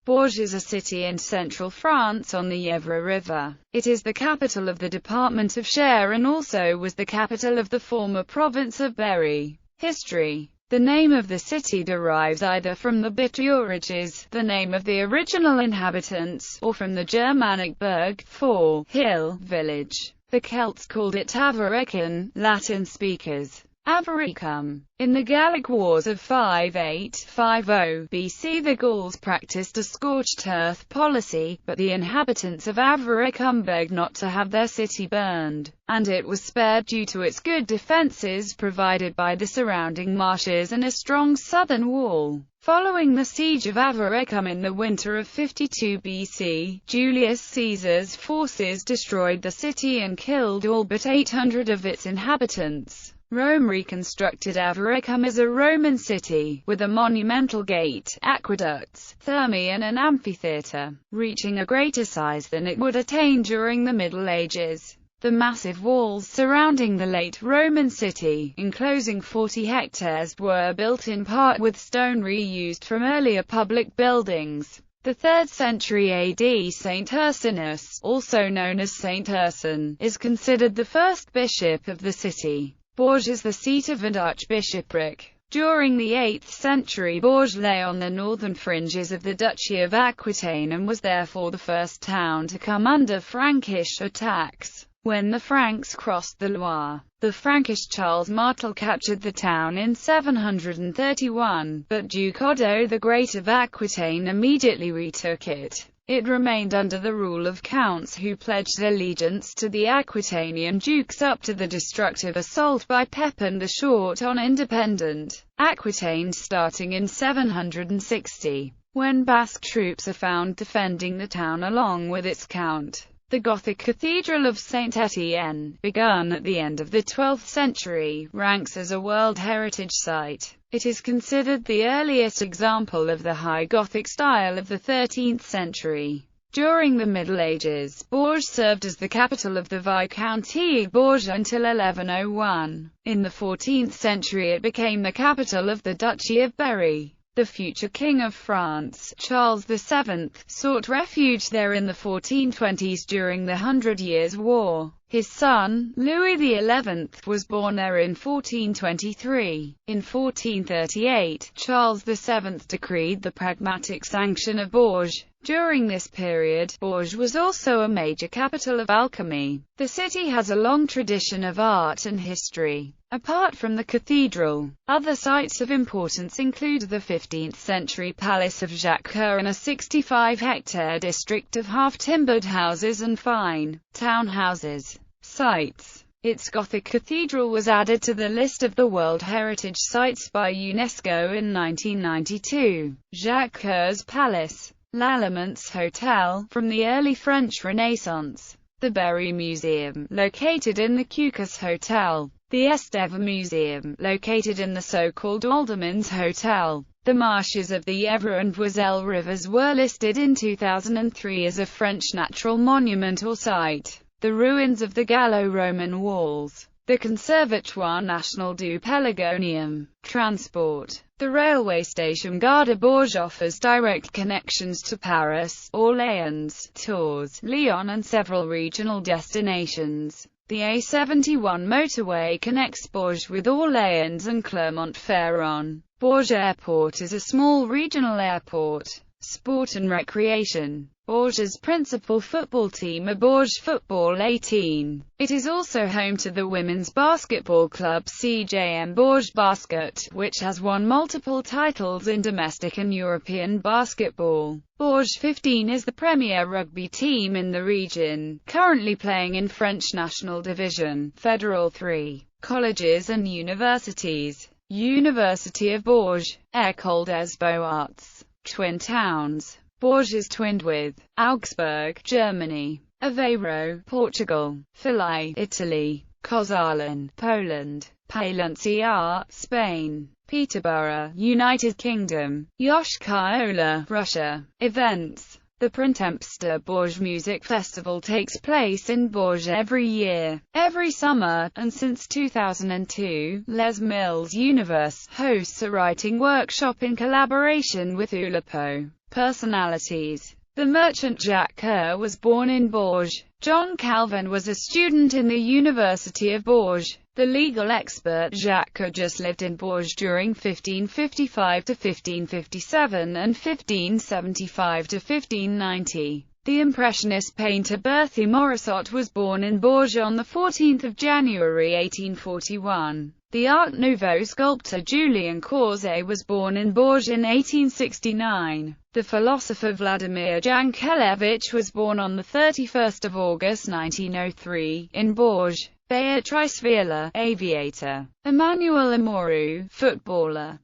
Bourges is a city in central France on the Yevre River. It is the capital of the department of Cher and also was the capital of the former province of Berry. History. The name of the city derives either from the Bituriges, the name of the original inhabitants, or from the Germanic berg, for hill, village. The Celts called it Avaricum, Latin speakers, Avaricum. In the Gallic Wars of 5850 BC, the Gauls practiced a scorched earth policy, but the inhabitants of Avaricum begged not to have their city burned, and it was spared due to its good defences provided by the surrounding marshes and a strong southern wall. Following the siege of Avaricum in the winter of 52 BC, Julius Caesar's forces destroyed the city and killed all but 800 of its inhabitants. Rome reconstructed Avaricum as a Roman city, with a monumental gate, aqueducts, thermae and an amphitheatre, reaching a greater size than it would attain during the Middle Ages. The massive walls surrounding the late Roman city, enclosing 40 hectares, were built in part with stone reused from earlier public buildings. The 3rd century AD Saint Ursinus, also known as Saint Urson, is considered the first bishop of the city. Bourges is the seat of an archbishopric. During the 8th century, Bourges lay on the northern fringes of the Duchy of Aquitaine and was therefore the first town to come under Frankish attacks. When the Franks crossed the Loire, the Frankish Charles Martel captured the town in 731, but Duke Otto the Great of Aquitaine immediately retook it. It remained under the rule of counts who pledged allegiance to the Aquitanian dukes up to the destructive assault by Pepin the Short on independent Aquitaine starting in 760, when Basque troops are found defending the town along with its count. The Gothic Cathedral of Saint-Étienne, begun at the end of the 12th century, ranks as a World Heritage Site. It is considered the earliest example of the High Gothic style of the 13th century. During the Middle Ages, Bourges served as the capital of the Viscounty of Bourges until 1101. In the 14th century it became the capital of the Duchy of Berry. The future King of France, Charles VII, sought refuge there in the 1420s during the 100 Years' War. His son, Louis XI, was born there in 1423. In 1438, Charles VII decreed the Pragmatic Sanction of Bourges. During this period, Bourges was also a major capital of alchemy. The city has a long tradition of art and history. Apart from the cathedral, other sites of importance include the 15th-century Palace of Jacques Coeur and a 65-hectare district of half-timbered houses and fine townhouses. Sites. Its Gothic cathedral was added to the list of the World Heritage Sites by UNESCO in 1992. Jacques Coeur's Palace. L'Aliments Hotel, from the early French Renaissance. The Berry Museum, located in the Cucas Hotel. The Estève Museum, located in the so-called Alderman's Hotel. The marshes of the Yevre and Oiselle rivers were listed in 2003 as a French natural monument or site. The ruins of the Gallo-Roman walls. The Conservatoire National du Pelargonium. Transport. The railway station Gare de Bourges offers direct connections to Paris, Orléans, Tours, Lyon and several regional destinations. The A71 motorway connects Bourges with Orléans and Clermont-Ferrand. Bourges Airport is a small regional airport. Sport and recreation. Bourges' principal football team are Bourges Football 18. It is also home to the women's basketball club CJM Bourges Basket, which has won multiple titles in domestic and European basketball. Bourges 15 is the premier rugby team in the region, currently playing in French National Division, Fédéral 3. Colleges and universities. University of Bourges, École des Beaux-Arts. Twin towns. Bourges is twinned with Augsburg, Germany, Aveiro, Portugal, Filai, Italy, Kozalin, Poland, Palencia, Spain, Peterborough, United Kingdom, Yoshkar-Ola, Russia. Events. The Printemps Bourges Music Festival takes place in Bourges every year, every summer, and since 2002, Les Mills Universe hosts a writing workshop in collaboration with Oulipo. Personalities. The merchant Jacques Coeur was born in Bourges. John Calvin was a student in the University of Bourges. The legal expert Jacques Coeur just lived in Bourges during 1555 to 1557 and 1575 to 1590. The Impressionist painter Berthe Morisot was born in Bourges on 14 January 1841. The Art Nouveau sculptor Julien Courbet was born in Bourges in 1869. The philosopher Vladimir Jankelevich was born on 31 August 1903, in Bourges. Beatrice Villa, aviator. Emmanuel Amourou, footballer.